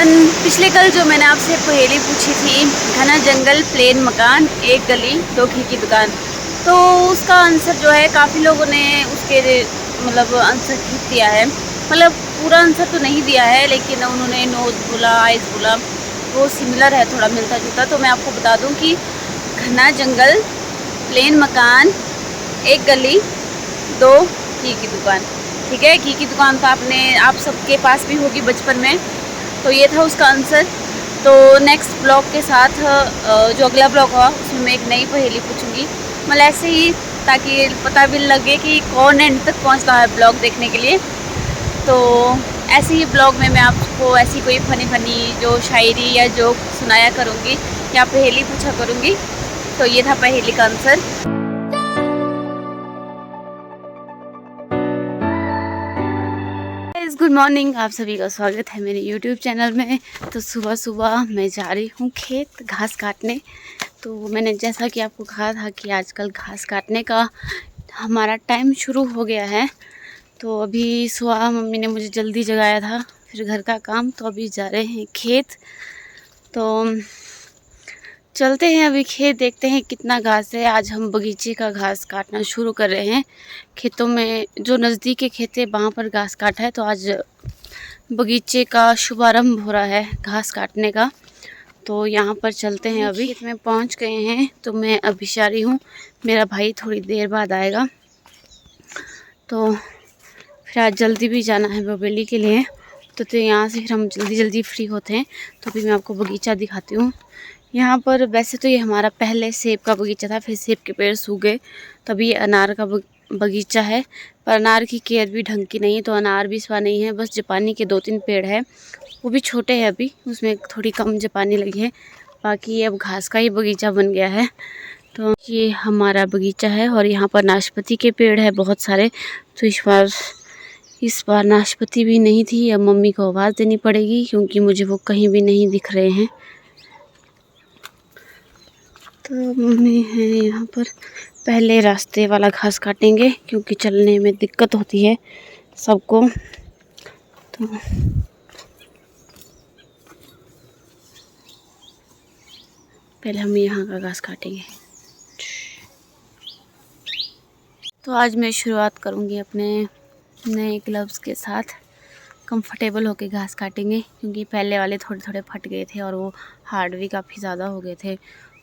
पिछले कल जो मैंने आपसे पहेली पूछी थी, घना जंगल प्लेन मकान एक गली दो घी की दुकान, तो उसका आंसर जो है काफ़ी लोगों ने उसके मतलब आंसर ठीक दिया है। मतलब पूरा आंसर तो नहीं दिया है, लेकिन उन्होंने नोज़ बोला, आइज़ बोला, वो सिमिलर है, थोड़ा मिलता जुलता। तो मैं आपको बता दूं कि घना जंगल प्लेन मकान एक गली दो घी की दुकान। ठीक है, घी की दुकान तो आप सबके पास भी होगी बचपन में, तो ये था उसका आंसर। तो नेक्स्ट ब्लॉग के साथ जो अगला ब्लॉग होगा उसमें मैं एक नई पहेली पूछूंगी, मतलब ऐसे ही, ताकि पता भी लगे कि कौन एंड तक पहुंचता है ब्लॉग देखने के लिए। तो ऐसे ही ब्लॉग में मैं आपको ऐसी कोई फ़नी जो शायरी या जोक सुनाया करूँगी या पहेली पूछा करूँगी। तो ये था पहेली का आंसर। गुड मॉर्निंग, आप सभी का स्वागत है मेरे YouTube चैनल में। तो सुबह सुबह मैं जा रही हूँ खेत घास काटने। तो मैंने जैसा कि आपको कहा था कि आजकल घास काटने का हमारा टाइम शुरू हो गया है। तो अभी सुबह मम्मी ने मुझे जल्दी जगाया था, फिर घर का काम, तो अभी जा रहे हैं खेत। तो चलते हैं अभी खेत, देखते हैं कितना घास है। आज हम बगीचे का घास काटना शुरू कर रहे हैं। खेतों में जो नज़दीक के खेत है वहाँ पर घास काटा है, तो आज बगीचे का शुभारंभ हो रहा है घास काटने का। तो यहाँ पर चलते हैं। अभी खेत में पहुँच गए हैं, तो मैं अभी जा रही हूँ, मेरा भाई थोड़ी देर बाद आएगा। तो फिर आज जल्दी भी जाना है बबेली के लिए, तो यहाँ से फिर हम जल्दी फ्री होते हैं। तो अभी मैं आपको बगीचा दिखाती हूँ। यहाँ पर वैसे तो ये हमारा पहले सेब का बगीचा था, फिर सेब के पेड़ सूख गए, तभी ये अनार का बगीचा है। पर अनार की केयर भी ढंग की नहीं है, तो अनार भी इस बार नहीं है। बस जापानी के 2-3 पेड़ है, वो भी छोटे हैं अभी, उसमें थोड़ी कम जापानी लगी है। बाकी ये अब घास का ही बगीचा बन गया है। तो ये हमारा बगीचा है, और यहाँ पर नाशपाती के पेड़ है बहुत सारे। तो इस बार नाशपाती भी नहीं थी। अब मम्मी को आवाज़ देनी पड़ेगी, क्योंकि मुझे वो कहीं भी नहीं दिख रहे हैं। तो मम्मी है यहाँ पर। पहले रास्ते वाला घास काटेंगे, क्योंकि चलने में दिक्कत होती है सबको। तो पहले हम यहाँ का घास काटेंगे। तो आज मैं शुरुआत करूँगी अपने नए ग्लव्स के साथ। कंफर्टेबल होके घास काटेंगे, क्योंकि पहले वाले थोड़े थोड़े फट गए थे और वो हार्ड भी काफ़ी ज़्यादा हो गए थे।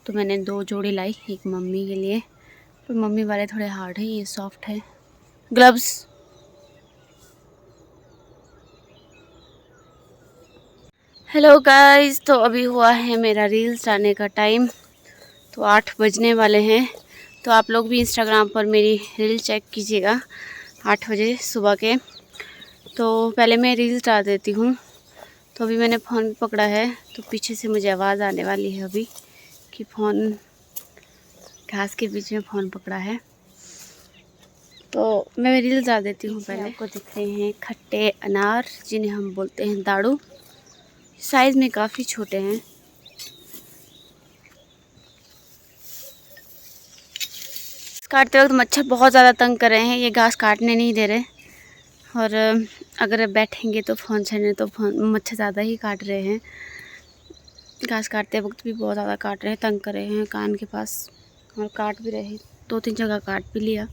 तो मैंने 2 जोड़ी लाई, एक मम्मी के लिए, पर मम्मी वाले थोड़े हार्ड है, ये सॉफ्ट है ग्लव्स। हेलो गाइस, तो अभी हुआ है मेरा रील्स डालने का टाइम। तो 8 बजने वाले हैं। तो आप लोग भी इंस्टाग्राम पर मेरी रील चेक कीजिएगा 8 बजे सुबह के। तो पहले मैं रील्स डाल देती हूँ। तो अभी मैंने फ़ोन पकड़ा है, तो पीछे से मुझे आवाज़ आने वाली है अभी कि फ़ोन, घास के बीच में फ़ोन पकड़ा है। तो मैं रील्स डाल देती हूँ। पहले आपको दिख रहे हैं खट्टे अनार, जिन्हें हम बोलते हैं दाड़ू। साइज़ में काफ़ी छोटे हैं। काटते वक्त मच्छर बहुत ज़्यादा तंग कर रहे हैं, ये घास काटने नहीं दे रहे। और अगर बैठेंगे तो फ़ोन छेड़ने, तो मच्छर ज़्यादा ही काट रहे हैं। घास काटते वक्त भी बहुत ज़्यादा काट रहे हैं, तंग कर रहे हैं कान के पास, और काट भी रहे, 2-3 जगह काट भी लिया।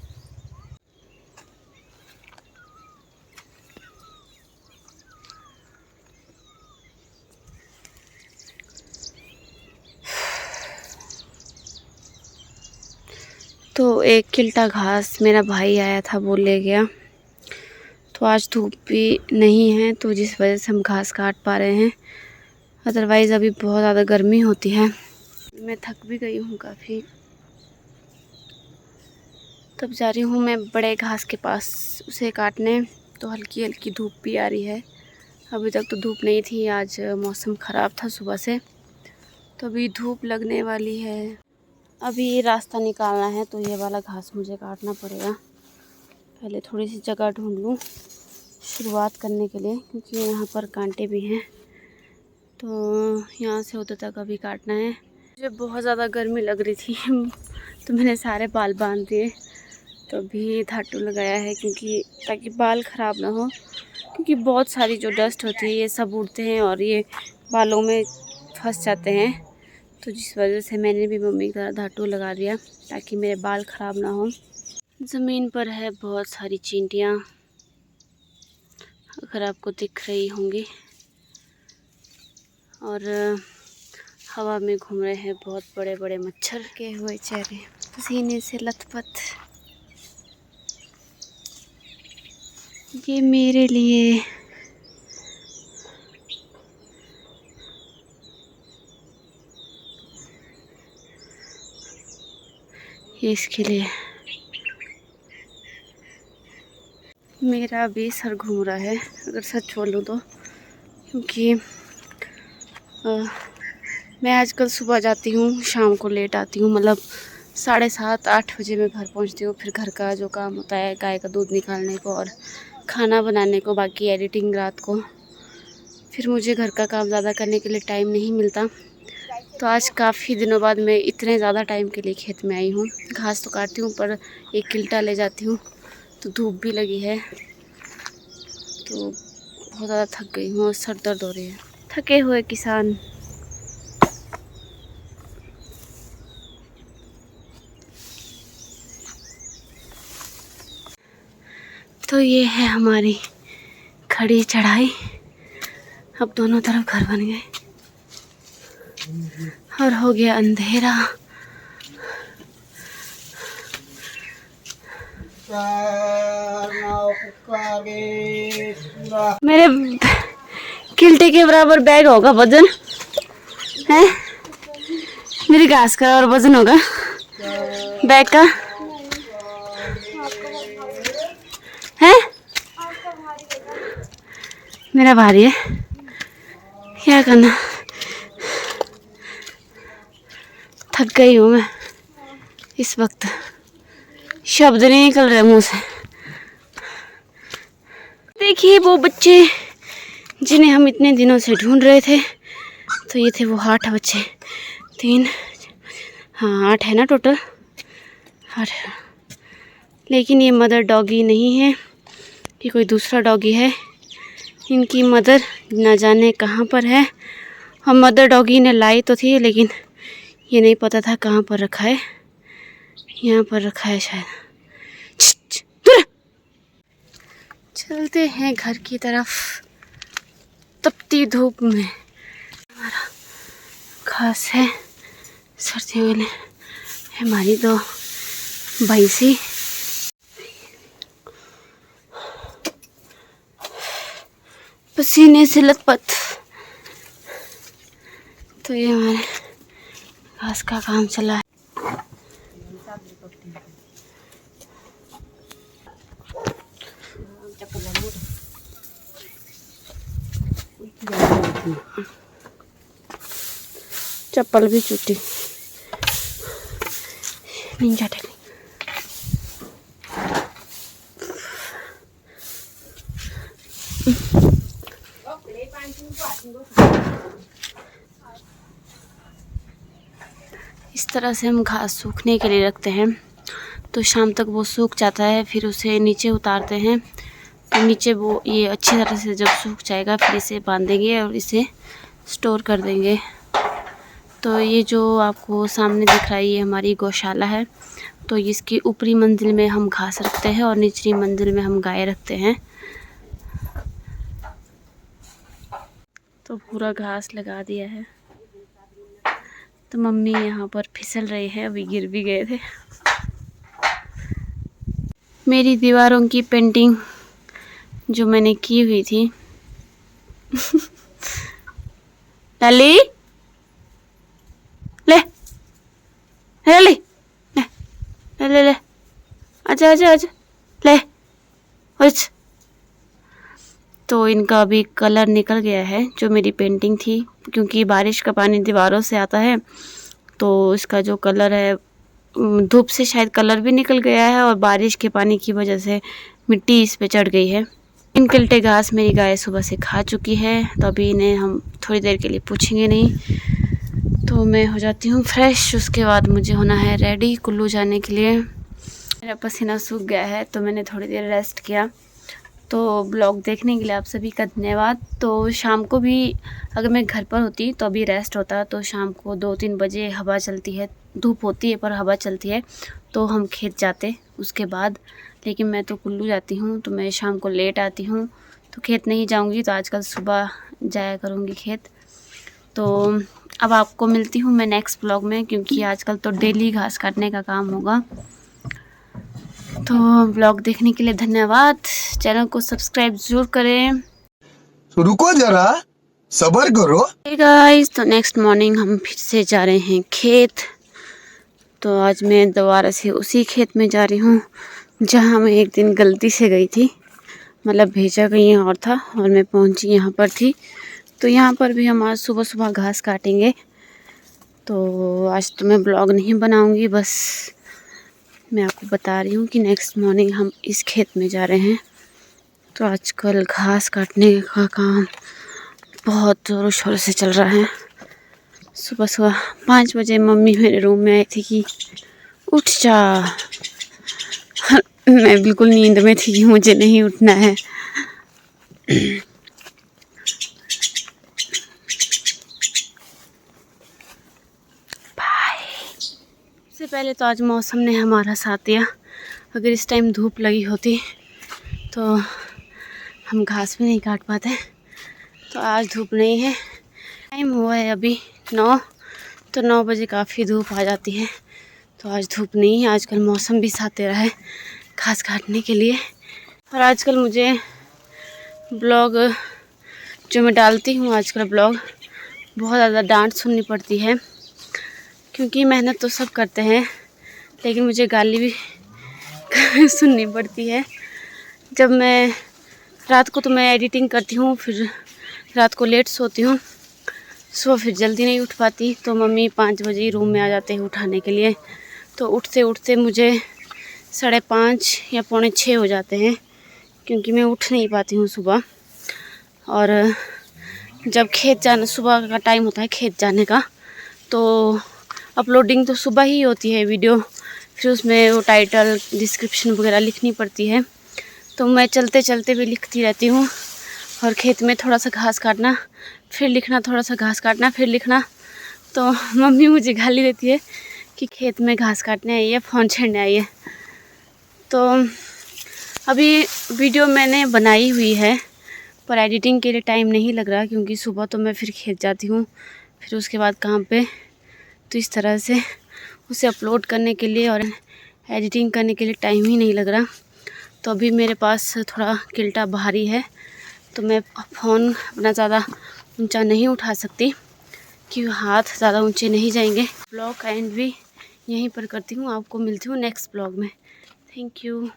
तो एक किल्टा घास मेरा भाई आया था, वो ले गया। तो आज धूप भी नहीं है, तो जिस वजह से हम घास काट पा रहे हैं, अदरवाइज़ अभी बहुत ज़्यादा गर्मी होती है। मैं थक भी गई हूँ काफ़ी। तब जा रही हूँ मैं बड़े घास के पास उसे काटने। तो हल्की हल्की धूप भी आ रही है। अभी तक तो धूप नहीं थी, आज मौसम ख़राब था सुबह से, तो अभी धूप लगने वाली है। अभी रास्ता निकालना है, तो ये वाला घास मुझे काटना पड़ेगा। पहले थोड़ी सी जगह ढूंढ लूँ शुरुआत करने के लिए, क्योंकि यहाँ पर कांटे भी हैं। तो यहाँ से उधर तक अभी काटना है। मुझे बहुत ज़्यादा गर्मी लग रही थी तो मैंने सारे बाल बांध दिए। तो अभी धातु लगाया है, क्योंकि ताकि बाल ख़राब ना हो, क्योंकि बहुत सारी जो डस्ट होती है ये सब उड़ते हैं और ये बालों में फंस जाते हैं, तो जिस वजह से मैंने भी मम्मी का धातु लगा दिया ताकि मेरे बाल ख़राब ना हो। ज़मीन पर है बहुत सारी चींटियाँ, अगर आपको दिख रही होंगी, और हवा में घूम रहे हैं बहुत बड़े बड़े मच्छर के हुए चेहरे, पसीने से लथपथ। ये मेरे लिए ये इसके लिए। मेरा भी सर घूम रहा है अगर सच बोलूँ तो, क्योंकि मैं आजकल सुबह जाती हूँ, शाम को लेट आती हूँ, मतलब 7:30-8 बजे मैं घर पहुँचती हूँ। फिर घर का जो काम होता है, गाय का दूध निकालने को और खाना बनाने को, बाकी एडिटिंग रात को, फिर मुझे घर का काम ज़्यादा करने के लिए टाइम नहीं मिलता। तो आज काफ़ी दिनों बाद मैं इतने ज़्यादा टाइम के लिए खेत में आई हूँ। घास तो काटती हूँ पर एक किल्टा ले जाती हूँ, तो धूप भी लगी है, तो बहुत ज़्यादा थक गई हूँ और सर दर्द हो रही है। थके हुए किसान। तो ये है हमारी खड़ी चढ़ाई। अब दोनों तरफ घर बन गए और हो गया अंधेरा। मेरे किल्टे के बराबर बैग होगा वजन है, मेरी घास का और वजन होगा बैग का है। मेरा भारी है, क्या करना, थक गई हूँ मैं। इस वक्त शब्द नहीं निकल रहे मुंह से। देखिए वो बच्चे जिन्हें हम इतने दिनों से ढूंढ रहे थे, तो ये थे वो 8 बच्चे, 3, हाँ 8 है ना टोटल, 8। लेकिन ये मदर डॉगी नहीं है, ये कोई दूसरा डॉगी है। इनकी मदर न जाने कहाँ पर है, और मदर डॉगी ने लाई तो थी, लेकिन ये नहीं पता था कहाँ पर रखा है। यहाँ पर रखा है शायद। चलते हैं घर की तरफ। तपती धूप में हमारा घास है, सर्दियों में हमारी तो भैंसी। पसीने से लथपथ। तो ये हमारे घास का काम चला है। चप्पल भी चुटी निंजा टेक्निक। इस तरह से हम घास सूखने के लिए रखते हैं, तो शाम तक वो सूख जाता है। फिर उसे नीचे उतारते हैं, तो नीचे वो ये अच्छी तरह से जब सूख जाएगा, फिर इसे बांधेंगे और इसे स्टोर कर देंगे। तो ये जो आपको सामने दिख रहा है, ये हमारी गौशाला है। तो इसकी ऊपरी मंजिल में हम घास रखते हैं और निचली मंजिल में हम गाय रखते हैं। तो पूरा घास लगा दिया है। तो मम्मी यहाँ पर फिसल रही है, अभी गिर भी गए थे। मेरी दीवारों की पेंटिंग जो मैंने की हुई थी लाली ले लाली ले ले ले ले आजा आजा आजा ले। तो इनका अभी कलर निकल गया है, जो मेरी पेंटिंग थी, क्योंकि बारिश का पानी दीवारों से आता है, तो इसका जो कलर है, धूप से शायद कलर भी निकल गया है और बारिश के पानी की वजह से मिट्टी इस पे चढ़ गई है। इन किल्टे घास मेरी गाय सुबह से खा चुकी है, तो अभी इन्हें हम थोड़ी देर के लिए पूछेंगे नहीं। तो मैं हो जाती हूँ फ्रेश, उसके बाद मुझे होना है रेडी कुल्लू जाने के लिए। मेरा पसीना सूख गया है, तो मैंने थोड़ी देर रेस्ट किया। तो ब्लॉग देखने के लिए आप सभी का धन्यवाद। तो शाम को भी अगर मैं घर पर होती तो अभी रेस्ट होता, तो शाम को 2-3 बजे हवा चलती है, धूप होती है पर हवा चलती है, तो हम खेत जाते उसके बाद। लेकिन मैं तो कुल्लू जाती हूँ, तो मैं शाम को लेट आती हूँ, तो खेत नहीं जाऊँगी। तो आजकल सुबह जाया करूँगी खेत। तो अब आपको मिलती हूँ मैं नेक्स्ट ब्लॉग में, क्योंकि आजकल तो डेली घास काटने का काम होगा। तो ब्लॉग देखने के लिए धन्यवाद। चैनल को सब्सक्राइब ज़रूर करें। रुको जरा, सब्र करो। हे गाइस, तो नेक्स्ट मॉर्निंग हम फिर से जा रहे हैं खेत। तो आज मैं दोबारा से उसी खेत में जा रही हूँ जहाँ मैं एक दिन गलती से गई थी, मतलब भेजा कहीं और था और मैं पहुँची यहाँ पर थी। तो यहाँ पर भी हम आज सुबह सुबह घास काटेंगे। तो आज तो मैं ब्लॉग नहीं बनाऊँगी, बस मैं आपको बता रही हूँ कि नेक्स्ट मॉर्निंग हम इस खेत में जा रहे हैं। तो आजकल घास काटने का काम बहुत ज़ोरों शोरों से चल रहा है। सुबह सुबह 5 बजे मम्मी मेरे रूम में आई थी कि उठ जा। मैं बिल्कुल नींद में थी कि मुझे नहीं उठना है। बाय। सबसे पहले तो आज मौसम ने हमारा साथ दिया। अगर इस टाइम धूप लगी होती तो हम घास भी नहीं काट पाते। तो आज धूप नहीं है। टाइम हुआ है अभी 9, तो 9 बजे काफ़ी धूप आ जाती है। तो आज धूप नहीं है। आजकल मौसम भी साथ दे रहा है घास काटने के लिए। और आजकल मुझे ब्लॉग जो मैं डालती हूँ, आजकल ब्लॉग बहुत ज़्यादा डांट सुननी पड़ती है, क्योंकि मेहनत तो सब करते हैं लेकिन मुझे गाली भी सुननी पड़ती है। जब मैं रात को तो मैं एडिटिंग करती हूँ, फिर रात को लेट सोती हूँ, सुबह फिर जल्दी नहीं उठ पाती। तो मम्मी 5 बजे रूम में आ जाते हैं उठाने के लिए। तो उठते उठते मुझे 5:30 या 5:45 हो जाते हैं, क्योंकि मैं उठ नहीं पाती हूँ सुबह। और जब खेत जाना, सुबह का टाइम होता है खेत जाने का, तो अपलोडिंग तो सुबह ही होती है वीडियो, फिर उसमें वो टाइटल डिस्क्रिप्शन वगैरह लिखनी पड़ती है। तो मैं चलते चलते भी लिखती रहती हूँ। और खेत में थोड़ा सा घास काटना, फिर लिखना, थोड़ा सा घास काटना, फिर लिखना। तो मम्मी मुझे गाली देती है कि खेत में घास काटने आई है, फ़ोन छेड़ने आई है। तो अभी वीडियो मैंने बनाई हुई है, पर एडिटिंग के लिए टाइम नहीं लग रहा, क्योंकि सुबह तो मैं फिर खेत जाती हूँ, फिर उसके बाद काम पे। तो इस तरह से उसे अपलोड करने के लिए और एडिटिंग करने के लिए टाइम ही नहीं लग रहा। तो अभी मेरे पास थोड़ा किल्टा भारी है, तो मैं फ़ोन अपना ज़्यादा ऊंचा नहीं उठा सकती, क्योंकि हाथ ज़्यादा ऊंचे नहीं जाएंगे। ब्लॉग का एंड भी यहीं पर करती हूँ। आपको मिलती हूँ नेक्स्ट ब्लॉग में। Thank you.